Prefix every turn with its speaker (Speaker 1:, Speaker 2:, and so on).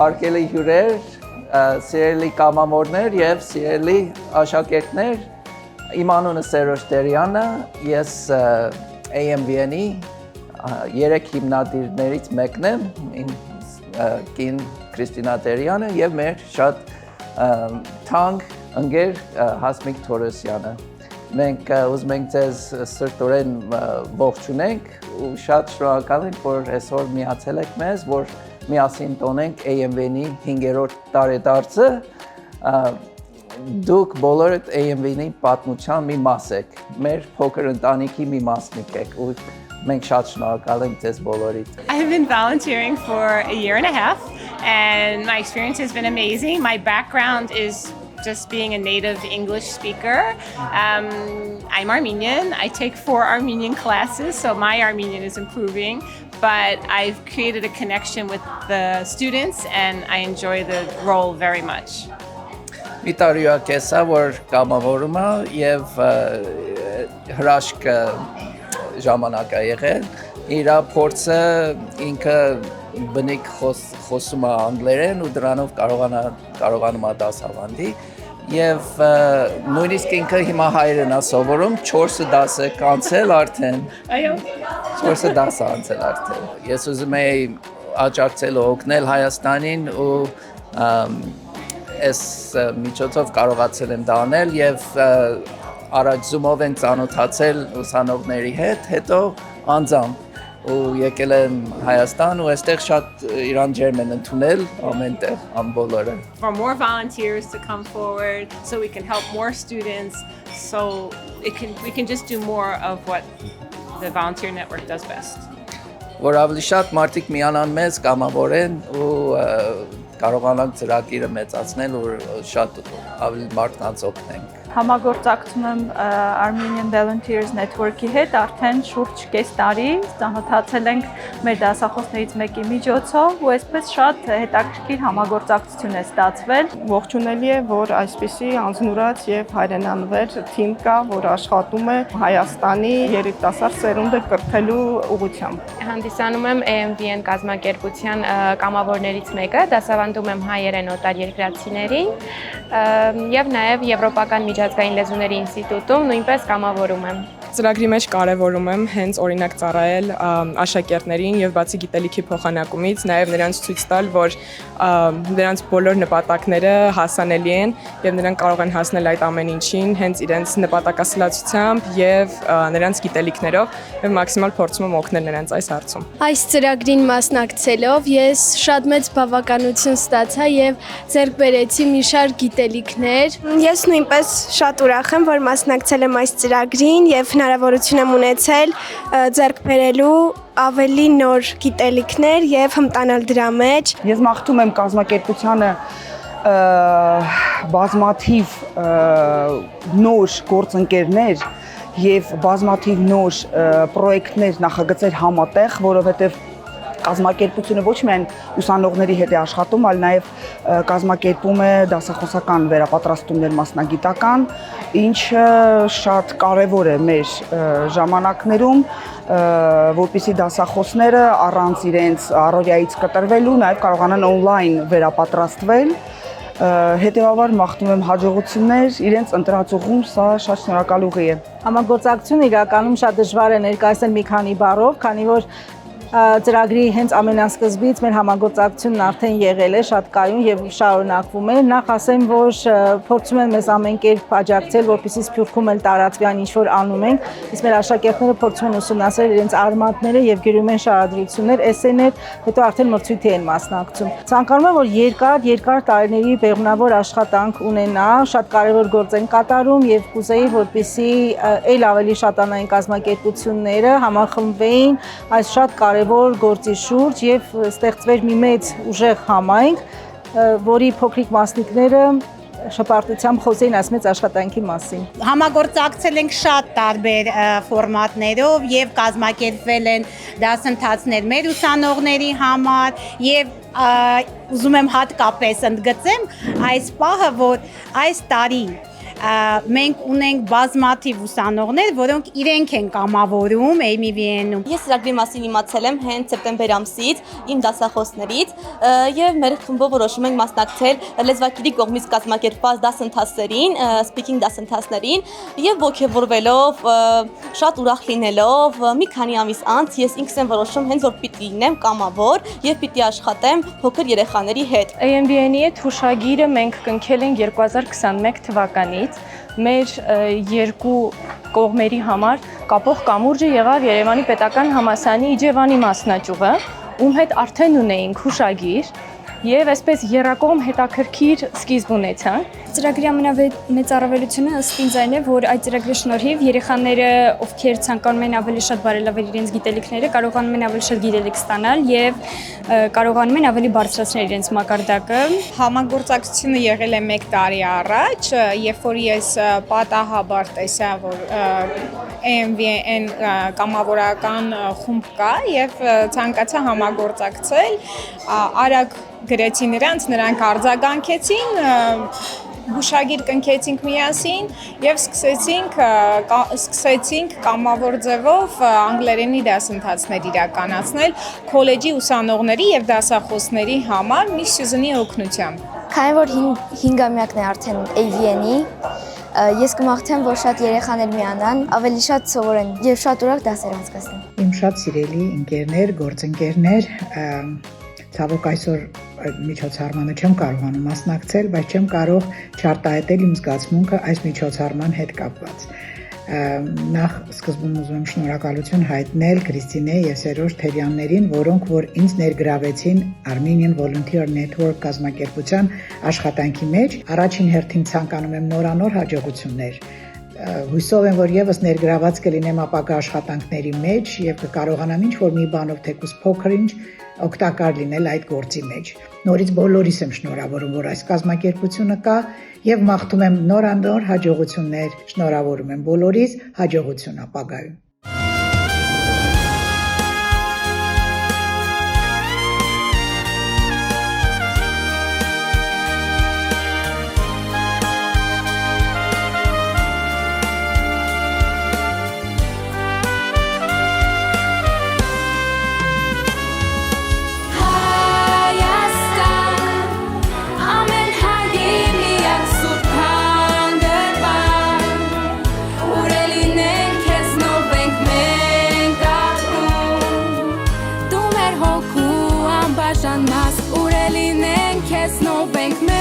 Speaker 1: հարգելի հյուրեր, սիրելի կամավորներ եւ սիրելի աշակերտներ, իմ անունը Սերոջ Տերյանը, ես AMVN-ի 3 հիմնադիրներից մեկն եմ, կին Քրիստինա Տերյանը եւ մեր շատ թանկ ընկեր Հասմիկ Թորոսյանը։ Մենք ուզում ենք ձեզ սրտորեն ողջունենք ու շատ շնորհակալ ենք, որ այսօր միացել եք մեզ, որ միասին տոնենք AMVN-ի 5-րդ տարեդարձը։ Դուք բոլորդ AMVN-ի պատմության մի մաս եք, մեր փոքր ընտանիքի մի մասնիկ եք ու մենք շատ շնորհակալ ենք ձեզ բոլորիդ։
Speaker 2: I've been volunteering for a year and a half and my experience has been amazing. My background is just being a native English speaker. I'm Armenian. I take 4 Armenian classes, so my Armenian is improving, but I've created a connection with the students and I enjoy the role very much.
Speaker 1: Մի տարիա կեսա, որ կամավորում եմ եւ հրաշք ժամանակ է եղել։ Իր փորձը ինքը բնիկ խոսում է անգլերեն ու դրանով կարողանում է դասավանդի եւ նույնիսկ ինքը հիմա հայերեն է սովորում 4 դաս է կանցել արդեն։
Speaker 2: Այո։
Speaker 1: 4 դաս է անցել արդեն։ Ես ուզում եի աջակցել ու օգնել Հայաստանին ու այս միջոցով կարողացել եմ դա անել եւ առաջ Zoom-ով ենք ծանոթացել ուսանողների հետ, հետո անձամբ ու եկել եմ Հայաստան ու այստեղ շատ իրան ջերմ են ընդունել ամենտեղ ամբողջը։
Speaker 2: For more volunteers to come forward so we can help more students so we can just do more of what the volunteer network does best.
Speaker 1: Որ ավելի շատ մարդիկ միանան մեզ, կամավորեն ու կարողանանք ծրագիրը մեծացնել ու շատ ավելի մարդկանց օգնենք։
Speaker 3: Համագործակցում եմ Armenian Volunteers Network-ի հետ արդեն շուրջ կես տարի, ծանոթացել ենք մեր դասախոսներից մեկի միջոցով ու այսպես շատ հետաքրքիր համագործակցություն է ստացվել։
Speaker 4: Ողջունելի է, որ այսպիսի անձնուրաց եւ հայրենանվեր թիմ կա, որ աշխատում է Հայաստանի երիտասարդ սերունդը կրթելու ուղղությամբ։
Speaker 5: Հանդիսանում եմ AMVN կազմակերպության կամավորներից մեկը, դասավանդում եմ հայերեն օտարերկրացիներին եւ նաեւ Եվրոպական միջազգային լեզուների ինստիտուտում նույնպես կամավորում եմ։
Speaker 4: Ծրագրի մեջ կարևորում եմ հենց օրինակ ծառայել աշակերտներին եւ բացի գիտելիքի փոխանակումից նաեւ նրանց ցույց տալ, որ նրանց բոլոր նպատակները հասանելի են եւ նրանք կարող են հասնել այդ ամեն ինչին հենց իրենց նպատակասլացությամբ եւ նրանց գիտելիքներով եւ մաքսիմալ փորձում եմ օգնել նրանց այս հարցում։
Speaker 6: Այս ծրագրին մասնակցելով ես շատ մեծ բավականություն ստացա եւ ձեռք բերեցի մի շարք գիտելիքներ։
Speaker 7: Ես նույնպես շատ ուրախ եմ, որ մասնակցել եմ այս ծրագրին եւ հնարավորություն եմ ունեցել ձեռք բերելու ավելի նոր գիտելիքներ եւ հմտանալ դրա մեջ։
Speaker 8: Ես մաղթում եմ կազմակերպությանը բազմաթիվ նոր գործընկերներ եւ բազմաթիվ նոր պրոյեկտներ նախագծեր համատեղ, որովհետեւ կազմակերպությունը ոչ միայն ուսանողների հետ է աշխատում, այլ նաև կազմակերպում է դասախոսական վերապատրաստումներ մասնագիտական, ինչը շատ կարևոր է մեր ժամանակներում, որպեսզի դասախոսները առանց իրենց առօրյայից կտրվելու նաև կարողանան on-line վերապատրաստվել։ Հետևաբար մաղթում եմ հաջողություններ իրենց ընտրածուղում, սա շատ շնորհակալ ուղի է։
Speaker 9: Համագործակցությունը իրականում շատ դժվար է ներկայացնել մի քանի բառով, քանի որ ծրագրի հենց ամենասկզբից մեր համագործակցությունն արդեն եղել է, շատ կայուն եւ շարունակվում է։ Նախ ասեմ, որ փորձում են մեզ ամեն կերպ աջակցել, որպեսզի Սփյուռքում էլ տարածվի այն ինչ որ անում ենք, իսկ մեր աշակերտները փորձում են ուսումնասիրել իրենց արմատները եւ գրում են շարադրություններ, էսսեներ, հետո արդեն մրցույթի են մասնակցում։ Ցանկանում եմ, որ երկար տարիների բեղմնավոր աշխատանք ունենա, շատ կարեւոր գործ են կատարում եւ կուզեի, որպեսզի այլ ավելի շատանային կազմակերպությունները համախմբվեին այս շատ կարևոր գործի շուրջ եւ ստեղծվեր մի մեծ ուժեղ համայնք, որի փոքրիկ մասնիկները շփարտությամբ խոսեին այս մեծ աշխատանքի մասին։
Speaker 10: Համագործակցել ենք շատ տարբեր ֆորմատներով եւ կազմակերպվել են դասընթացներ մեր ուսանողների համար եւ ուզում եմ հատկապես ընդգծեմ այս պահը, որ այս տարի մենք ունենք բազմաթիվ ուսանողներ, որոնք իրենք են կամավորում AMVN-ում։
Speaker 11: Ես ծրագրի մասին իմացել եմ հենց սեպտեմբեր ամսից իմ դասախոսներից եւ մեր խմբով որոշում ենք մասնակցել լեզվակիրի կողմից կազմակերպված դասընթացներին, speaking դասընթացներին եւ ողջավորվելով, շատ ուրախ լինելով մի քանի ամիս անց ես ինքս եմ որոշում հենց որ պիտի լինեմ կամավոր եւ պիտի աշխատեմ փոքր երեխաների հետ։
Speaker 3: AMVN-ի հետ հուշագիրը մենք կնքել ենք 2021 թվականից։ Մեր երկու կողմերի համար կապող կամուրջը եղավ Երևանի Պետական Համալսարանի Իջևանի մասնաճյուղը, ում հետ արդեն ունեինք հուշագիր եւ այսպես երակողմ հետաքրքիր սկիզբ ունեցանք։
Speaker 6: Ծրագրի ամենամեծ առավելությունը ըստ ինձ այն է, որ այդ ծրագրի շնորհիվ երեխաները, ովքեր ցանկանում են ավելի շատ բարելավել իրենց գիտելիքները, կարողանում են ավելի շատ գիտելիք ստանալ եւ կարողանում են ավելի բարձրացնել իրենց մակարդակը։
Speaker 4: Համագործակցությունը եղել է 1 տարի առաջ, երբ որ ես պատահաբար տեսա, որ AMVN կամավորական խումբ կա եւ ցանկացա համագործակցել, արագ գրեցի նրանք արձագանքեցին, հուշագիր կնքեցինք միասին եւ սկսեցինք կամավոր ձևով անգլերենի դասընթացներ իրականացնել քոլեջի ուսանողների եւ դասախոսների համար մի սյուզենի օգնությամբ։
Speaker 6: Քանի որ 5-ամյակն է արդեն AVN-ի, ես կմաղթեմ, որ շատ երեխաներ միանան, ավելի շատ սովորեն եւ շատ ուրախ դասեր անցկացնեն։
Speaker 12: Իմ շատ սիրելի ընկերներ, գործընկերներ, ցավոք այսօր միջոցառմանը չեմ կարողանում մասնակցել, բայց չեմ կարող չարտահայտել իմ զգացմունքը այս միջոցառման հետ կապված։ Նախ սկզբում ուզում եմ շնորհակալություն հայտնել Քրիստինե եւ Սերոժ Թերյաններին, որոնք որ ինձ ներգրավեցին Armenian Volunteer Network կազմակերպության աշխատանքի մեջ։ Առաջին հերթին ցանկանում եմ նորանոր հաջողություններ։ Հույսով եմ, որ եւս ներգրաված կլինեմ ապագա աշխատանքների մեջ եւ կկարողանամ ինչ-որ մի բանով թեկուզ փոքր-ինչ օգտակար լինել այդ գործի մեջ։ Նորից բոլորիս եմ շնորհավորում, որ այս կազմակերպությունը կա եւ մաղթում եմ նորանոր հաջողություններ, շնորհավորում եմ բոլորիս հաջողություն ապագայում։
Speaker 13: Urelinen kes no bank